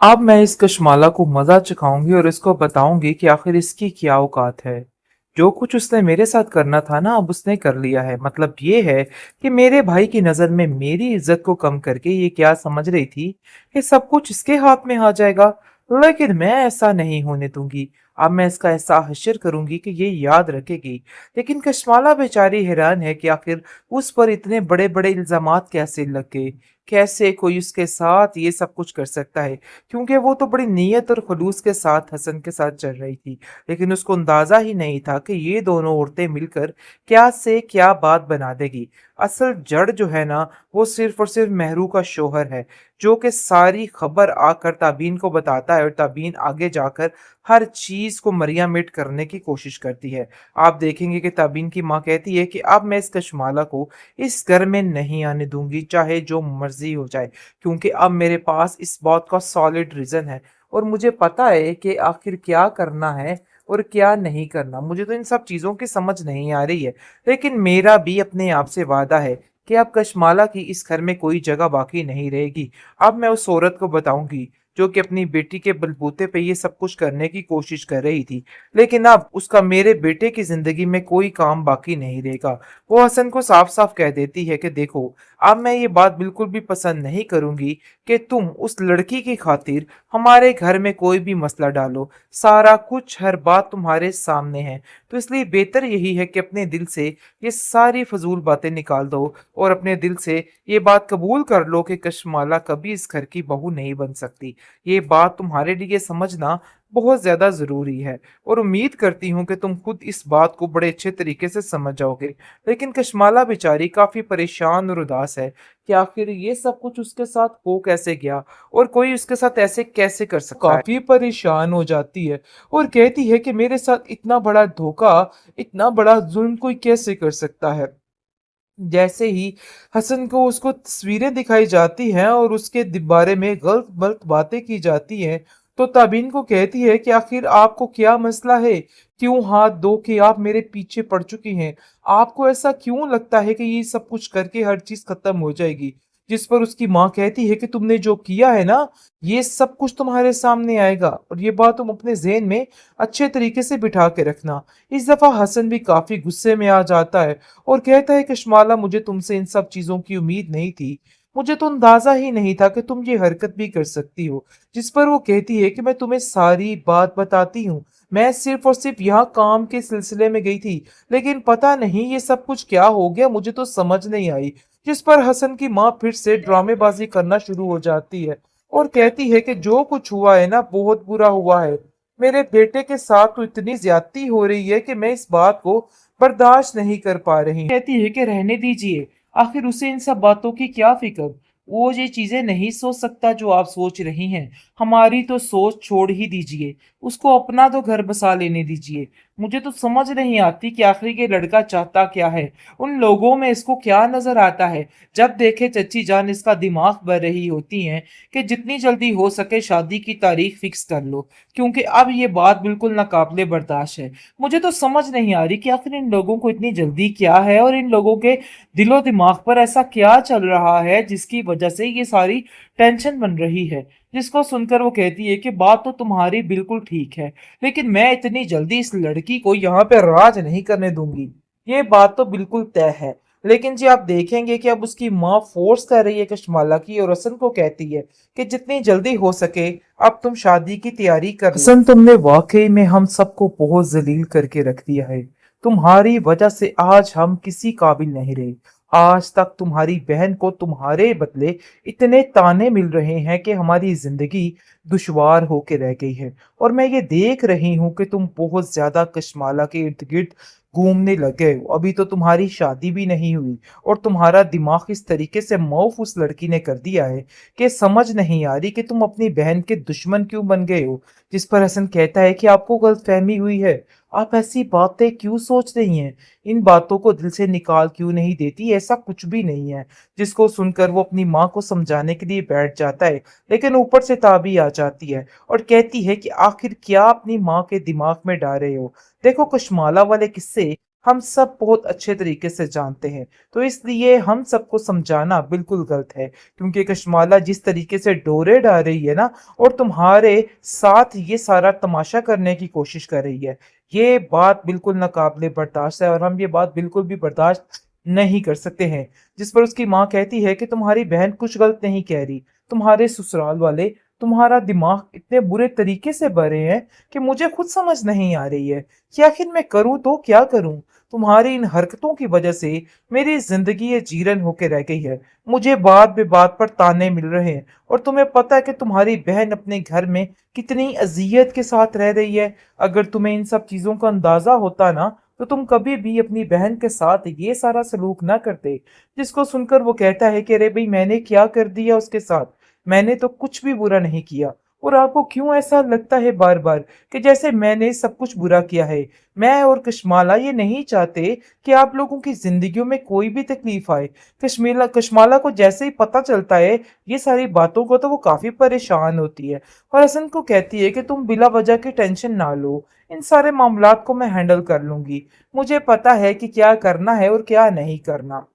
अब मैं इस कशमाला को मजा चखाऊंगी और इसको बताऊंगी कि आखिर इसकी क्या औकात है। जो कुछ उसने मेरे साथ करना था ना, अब उसने कर लिया है। मतलब ये है कि मेरे भाई की नजर में मेरी इज्जत को कम करके ये क्या समझ रही थी कि सब कुछ इसके हाथ में आ जाएगा। लेकिन मैं ऐसा नहीं होने दूंगी। अब मैं इसका ऐसा हश्र करूंगी कि ये याद रखेगी। लेकिन कशमाला बेचारी हैरान है कि आखिर उस पर इतने बड़े बड़े इल्जामात कैसे लग गए। कैसे कोई उसके साथ ये सब कुछ कर सकता है, क्योंकि वो तो बड़ी नीयत और खुलूस के साथ हसन के साथ चल रही थी। लेकिन उसको अंदाजा ही नहीं था कि ये दोनों औरतें मिलकर क्या से क्या बात बना देगी। असल जड़ जो है ना, वो सिर्फ और सिर्फ मेहरू का शोहर है, जो कि सारी खबर आकर ताबीन को बताता है और ताबीन आगे जाकर हर चीज को मरिया मिट करने की कोशिश करती है। आप देखेंगे कि ताबीन की माँ कहती है कि अब मैं इस कशमाला को इस घर में नहीं आने दूंगी, चाहे जो मर्जी हो जाए, क्योंकि अब मेरे पास इस बात का सॉलिड रीजन है और मुझे पता है कि आखिर क्या करना है और क्या नहीं करना। मुझे तो इन सब चीजों की समझ नहीं आ रही है। लेकिन मेरा भी अपने आप से वादा है कि अब कशमाला की इस घर में कोई जगह बाकी नहीं रहेगी। अब मैं उस औरत को बताऊंगी जो कि अपनी बेटी के बलबूते पे ये सब कुछ करने की कोशिश कर रही थी। लेकिन अब उसका मेरे बेटे की जिंदगी में कोई काम बाकी नहीं रहेगा। वो हसन को साफ साफ कह देती है कि देखो, अब मैं ये बात बिल्कुल भी पसंद नहीं करूंगी कि तुम उस लड़की की खातिर हमारे घर में कोई भी मसला डालो। सारा कुछ हर बात तुम्हारे सामने है, तो इसलिए बेहतर यही है कि अपने दिल से ये सारी फजूल बातें निकाल दो और अपने दिल से ये बात कबूल कर लो कि कशमाला कभी इस घर की बहू नहीं बन सकती। ये बात तुम्हारे लिए समझना बहुत ज्यादा जरूरी है और उम्मीद करती हूँ कि तुम खुद इस बात को बड़े अच्छे तरीके से समझ जाओगे। लेकिन कशमाला बेचारी काफी परेशान और उदास है कि आखिर ये सब कुछ उसके साथ हो कैसे गया और कोई उसके साथ ऐसे कैसे कर सकता है। काफी परेशान हो जाती है और कहती है कि मेरे साथ इतना बड़ा धोखा, इतना बड़ा जुल्म कोई कैसे कर सकता है। जैसे ही हसन को उसको तस्वीरें दिखाई जाती हैं और उसके बारे में गलत गलत बातें की जाती हैं, तो ताबीन को कहती है कि आखिर आपको क्या मसला है, क्यों हाथ धो के आप मेरे पीछे पड़ चुकी हैं, आपको ऐसा क्यों लगता है कि ये सब कुछ करके हर चीज खत्म हो जाएगी। जिस पर उसकी माँ कहती है कि तुमने जो किया है ना, ये सब कुछ तुम्हारे सामने आएगा और ये बात तुम अपने जहन में अच्छे तरीके से बिठा के रखना। इस दफा हसन भी काफी गुस्से में आ जाता है और कहता है कि शमाला, मुझे तुमसे इन सब चीजों की उम्मीद नहीं थी। मुझे तो अंदाजा ही नहीं था कि तुम ये हरकत भी कर सकती हो। जिस पर वो कहती है कि मैं तुम्हें सारी बात बताती हूँ। मैं सिर्फ और सिर्फ यहाँ काम के सिलसिले में गई थी, लेकिन पता नहीं ये सब कुछ क्या हो गया, मुझे तो समझ नहीं आई। जिस पर हसन की माँ फिर से ड्रामेबाजी करना शुरू हो जाती है और कहती है कि जो कुछ हुआ है ना, बहुत बुरा हुआ है। मेरे बेटे के साथ तो इतनी ज्यादती हो रही है कि मैं इस बात को बर्दाश्त नहीं कर पा रही। कहती है कि रहने दीजिए, आखिर उसे इन सब बातों की क्या फिक्र। वो ये चीजें नहीं सोच सकता जो आप सोच रही हैं। हमारी तो सोच छोड़ ही दीजिए, उसको अपना तो घर बसा लेने दीजिए। मुझे तो समझ नहीं आती कि आखिर ये लड़का चाहता क्या है। उन लोगों में इसको क्या नजर आता है। जब देखे चच्ची जान इसका दिमाग भर रही होती हैं कि जितनी जल्दी हो सके शादी की तारीख फिक्स कर लो, क्योंकि अब ये बात बिल्कुल नाकाबिले बर्दाश्त है। मुझे तो समझ नहीं आ रही कि आखिर इन लोगों को इतनी जल्दी क्या है और इन लोगों के दिलो दिमाग पर ऐसा क्या चल रहा है जिसकी वजह से ये सारी टेंशन बन रही है। जिसको सुनकर वो कहती है कि बात तो तुम्हारी बिल्कुल ठीक है, लेकिन मैं इतनी जल्दी इस लड़की को यहाँ पे राज नहीं करने दूंगी। ये बात तो बिल्कुल तय है। लेकिन जी आप देखेंगे कि अब उसकी माँ फोर्स कर रही है कशमाला की और हसन को कहती है कि जितनी जल्दी हो सके अब तुम शादी की तैयारी कर लो। हसन, तुमने वाकई में हम सबको बहुत जलील करके रख दिया है। तुम्हारी वजह से आज हम किसी काबिल नहीं रहे। आज तक तुम्हारी बहन को तुम्हारे बदले इतने ताने मिल रहे हैं कि हमारी जिंदगी दुश्वार होके रह गई है। और मैं ये देख रही हूँ कि तुम बहुत ज्यादा कशमाला के इर्द गिर्द घूमने लग गए हो। अभी तो तुम्हारी शादी भी नहीं हुई और तुम्हारा दिमाग इस तरीके से मौफ उस लड़की ने कर दिया है कि समझ नहीं आ रही कि तुम अपनी बहन के दुश्मन क्यों बन गए हो। जिस पर हसन कहता है कि आपको गलतफहमी हुई है। आप ऐसी बातें क्यों सोच रही हैं? इन बातों को दिल से निकाल क्यों नहीं देती? ऐसा कुछ भी नहीं है। जिसको सुनकर वो अपनी माँ को समझाने के लिए बैठ जाता है, लेकिन ऊपर से ताबी आ जाती है और कहती है कि आखिर क्या अपनी माँ के दिमाग में डाल रहे हो। देखो, कशमाला वाले किस्से हम सब बहुत अच्छे तरीके से जानते हैं। तो इसलिए हम सबको समझाना बिल्कुल गलत है, क्योंकि कशमाला जिस तरीके से डोरे डाल रही है ना, और तुम्हारे साथ ये सारा तमाशा करने की कोशिश कर रही है, ये बात बिल्कुल नाकाबिले बर्दाश्त है और हम ये बात बिल्कुल भी बर्दाश्त नहीं कर सकते हैं। जिस पर उसकी माँ कहती है कि तुम्हारी बहन कुछ गलत नहीं कह रही, तुम्हारे ससुराल वाले तुम्हारा दिमाग इतने बुरे तरीके से भरे हैं कि मुझे खुद समझ नहीं आ रही है कि आखिर मैं करूं तो क्या करूं। तुम्हारी इन हरकतों की वजह से मेरी जिंदगी ये जीरन होके रह गई है। मुझे बात बे बात पर ताने मिल रहे हैं, और तुम्हें पता है कि तुम्हारी बहन अपने घर में कितनी अजियत के साथ रह रही है। अगर तुम्हें इन सब चीजों का अंदाजा होता ना, तो तुम कभी भी अपनी बहन के साथ ये सारा सलूक ना करते। जिसको सुनकर वो कहता है कि अरे भाई, मैंने क्या कर दिया उसके साथ, मैंने तो कुछ भी बुरा नहीं किया। और आपको क्यों ऐसा लगता है बार बार कि जैसे मैंने सब कुछ बुरा किया है? मैं और कशमाला ये नहीं चाहते कि आप लोगों की जिंदगियों में कोई भी तकलीफ आए। कशमाला को जैसे ही पता चलता है ये सारी बातों को, तो वो काफी परेशान होती है और हसन को कहती है कि तुम बिला वजह की टेंशन ना लो, इन सारे मामलात को मैं हैंडल कर लूंगी। मुझे पता है कि क्या करना है और क्या नहीं करना।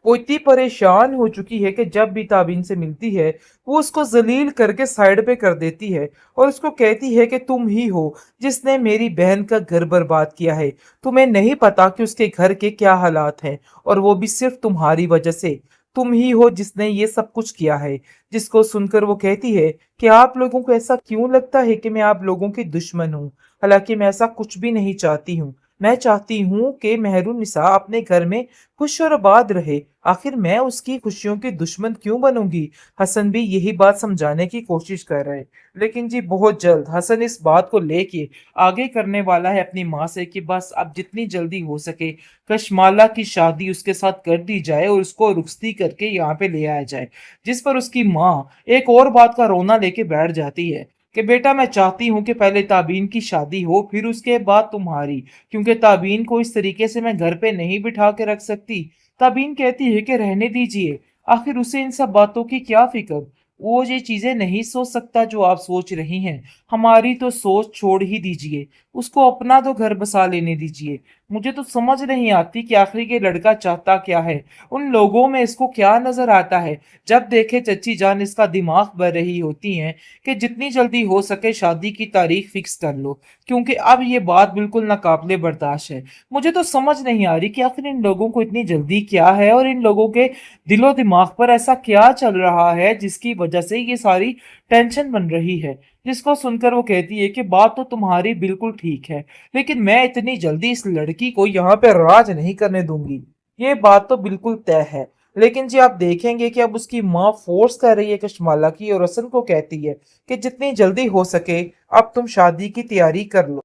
वो इतनी परेशान हो चुकी है कि जब भी ताबीन से मिलती है, वो उसको जलील करके साइड पे कर देती है और उसको कहती है कि तुम ही हो जिसने मेरी बहन का घर बर्बाद किया है। तुम्हें नहीं पता कि उसके घर के क्या हालात हैं, और वो भी सिर्फ तुम्हारी वजह से। तुम ही हो जिसने ये सब कुछ किया है। जिसको सुनकर वो कहती है कि आप लोगों को ऐसा क्यों लगता है कि मैं आप लोगों की दुश्मन हूँ? हालांकि मैं ऐसा कुछ भी नहीं चाहती हूँ। मैं चाहती हूँ कि मेहरुन्निसा अपने घर में खुश और आबाद रहे। आखिर मैं उसकी खुशियों की दुश्मन क्यों बनूंगी? हसन भी यही बात समझाने की कोशिश कर रहे हैं, लेकिन जी बहुत जल्द हसन इस बात को लेके आगे करने वाला है अपनी माँ से कि बस अब जितनी जल्दी हो सके कशमाला की शादी उसके साथ कर दी जाए और उसको रुखसती करके यहाँ पे ले आया जाए। जिस पर उसकी माँ एक और बात का रोना लेके बैठ जाती है कि बेटा, मैं चाहती हूँ कि पहले ताबीन की शादी हो, फिर उसके बाद तुम्हारी, क्योंकि ताबीन को इस तरीके से मैं घर पे नहीं बिठा के रख सकती। ताबीन कहती है कि रहने दीजिए, आखिर उसे इन सब बातों की क्या फिक्र? वो ये चीजें नहीं सोच सकता जो आप सोच रही हैं। हमारी तो सोच छोड़ ही दीजिए, उसको अपना तो घर बसा लेने दीजिए। मुझे तो समझ नहीं आती कि आखिर ये लड़का चाहता क्या है। उन लोगों में इसको क्या नजर आता है? जब देखे चच्ची जान इसका दिमाग भर रही होती हैं कि जितनी जल्दी हो सके शादी की तारीख फिक्स कर लो, क्योंकि अब ये बात बिल्कुल नाकाबिले बर्दाश्त है। मुझे तो समझ नहीं आ रही कि आखिर इन लोगों को इतनी जल्दी क्या है, और इन लोगों के दिलो दिमाग पर ऐसा क्या चल रहा है जिसकी वजह से ये सारी टेंशन बन रही है। जिसको सुनकर वो कहती है कि बात तो तुम्हारी बिल्कुल ठीक है, लेकिन मैं इतनी जल्दी इस लड़की को यहाँ पे राज नहीं करने दूंगी। ये बात तो बिल्कुल तय है। लेकिन जी आप देखेंगे कि अब उसकी माँ फोर्स कर रही है कशमाला की, और हसन को कहती है कि जितनी जल्दी हो सके अब तुम शादी की तैयारी कर लो।